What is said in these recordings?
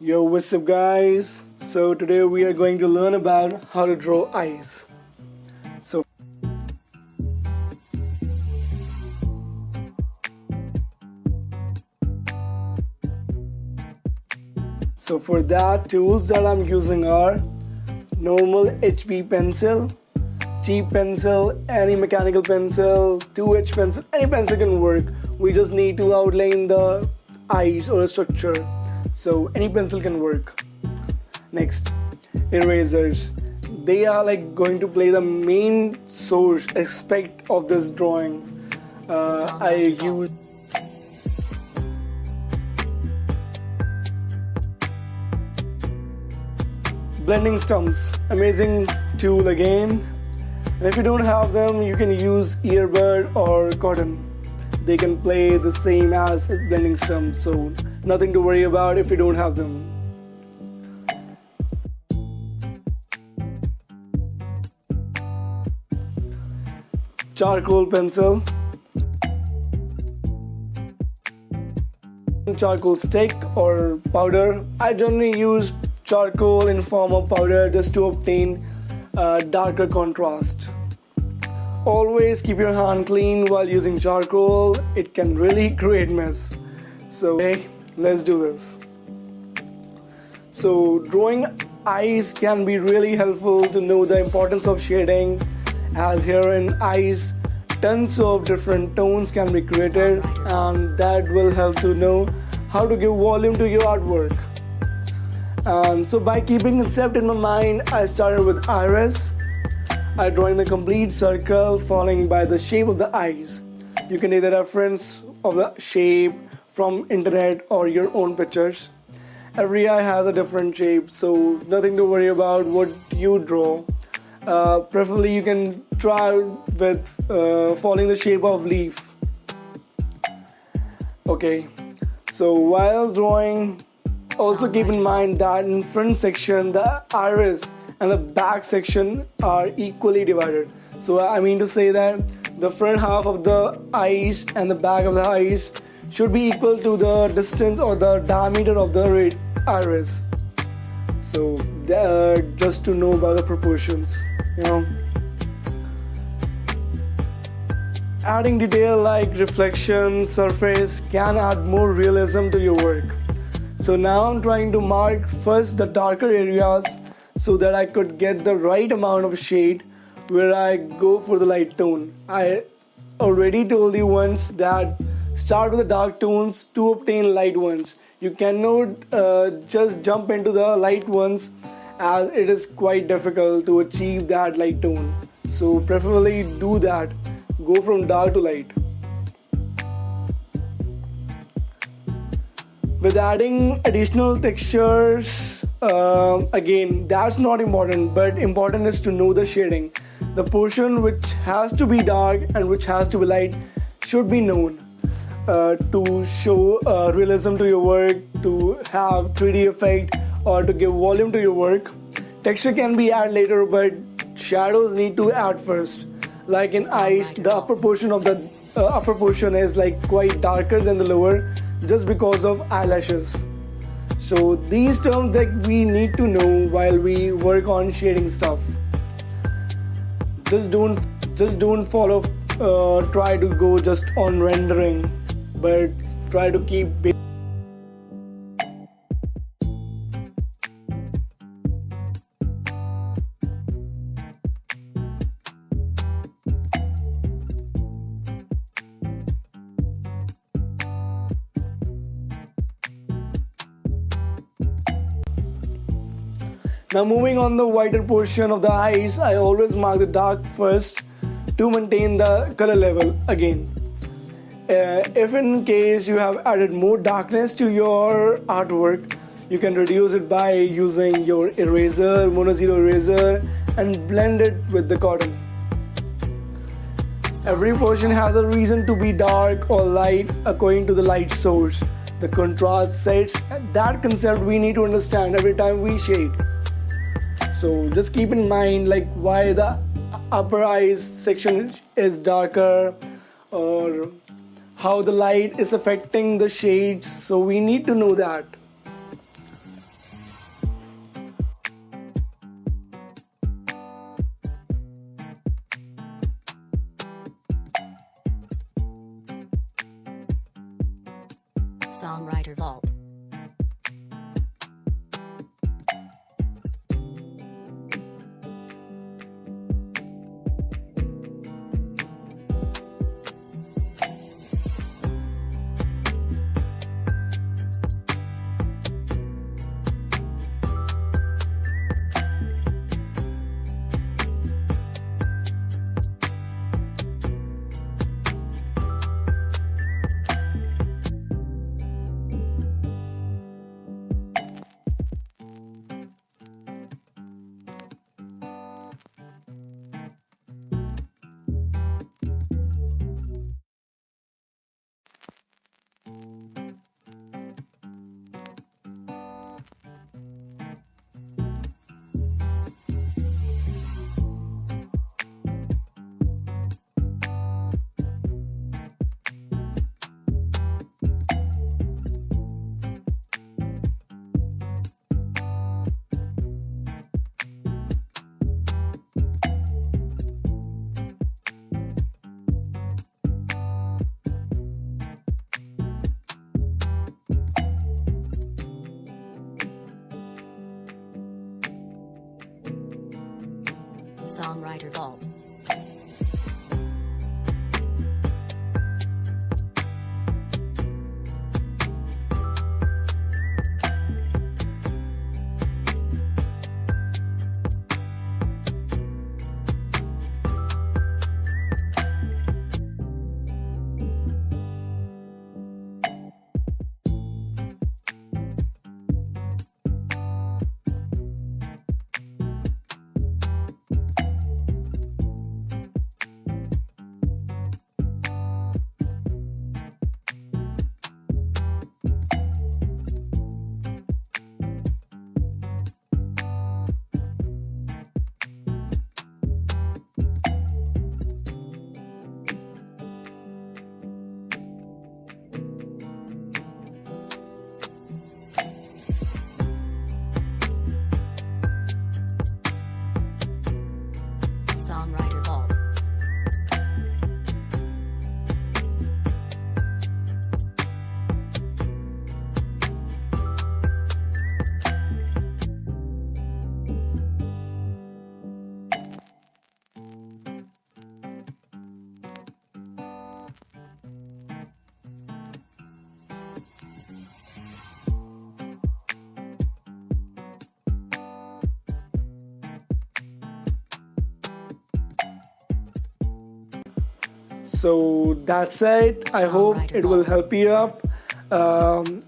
Yo, what's up, guys? So, today we are going to learn about how to draw eyes. So, for that, tools that I'm using are normal HB pencil, cheap pencil, any mechanical pencil, 2H pencil, any pencil can work. We just need to outline the eyes or a structure. So, any pencil can work. Next, erasers. They are like going to play the main source aspect of this drawing. I use blending stumps, amazing tool again. And if you don't have them, you can use earbud or cotton. They can play the same as blending stumps, so nothing to worry about if you don't have them. Charcoal pencil, charcoal stick or powder. I generally use charcoal in form of powder just to obtain darker contrast. Always keep your hand clean while using charcoal. It can really create mess. So okay, let's do this. So drawing eyes can be really helpful to know the importance of shading, as here in eyes tons of different tones can be created, and that will help to know how to give volume to your artwork. And so by keeping concept in my mind, I started with iris. I drawing the complete circle following by the shape of the eyes. You can either reference of the shape from internet or your own pictures. Every eye has a different shape, so nothing to worry about what you draw. Preferably you can try with following the shape of leaf. Okay, so while drawing, also keep in mind that in front section the iris and the back section are equally divided. So I mean to say that the front half of the eyes and the back of the eyes should be equal to the distance or the diameter of the iris. So just to know about the proportions, adding detail like reflection, surface can add more realism to your work. So now I'm trying to mark first the darker areas so that I could get the right amount of shade where I go for the light tone. I already told you once that start with the dark tones to obtain light ones. You cannot just jump into the light ones, as it is quite difficult to achieve that light tone. So preferably do that. Go from dark to light. With adding additional textures, again, that's not important, but important is to know the shading. The portion which has to be dark and which has to be light should be known to show realism to your work, to have 3D effect, or to give volume to your work. Texture can be added later, but shadows need to add first. Like in eyes, the upper portion of the upper portion is like quite darker than the lower, just because of eyelashes. So these terms that we need to know while we work on shading stuff. Just don't follow try to go just on rendering, but try to keep Now moving on the whiter portion of the eyes, I always mark the dark first to maintain the color level again. If in case you have added more darkness to your artwork, you can reduce it by using your eraser, mono zero eraser, and blend it with the cotton. Every portion has a reason to be dark or light according to the light source. The contrast sets, that concept we need to understand every time we shade. So just keep in mind like why the upper eyes section is darker, or how the light is affecting the shades, so we need to know that. Songwriter Vault. Songwriter Vault. Songwriter Vault. So that's it. I hope it will help you up.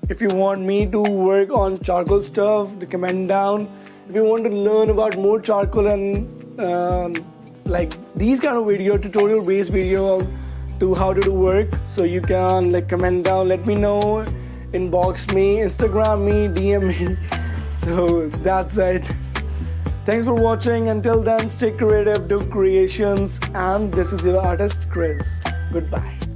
If you want me to work on charcoal stuff, comment down. If you want to learn about more charcoal and like these kind of video, tutorial based video to how to do work, so you can like comment down, let me know, inbox me, Instagram me, DM me. So that's it. Thanks for watching. Until then, stay creative, do creations, and this is your artist Chris. Goodbye.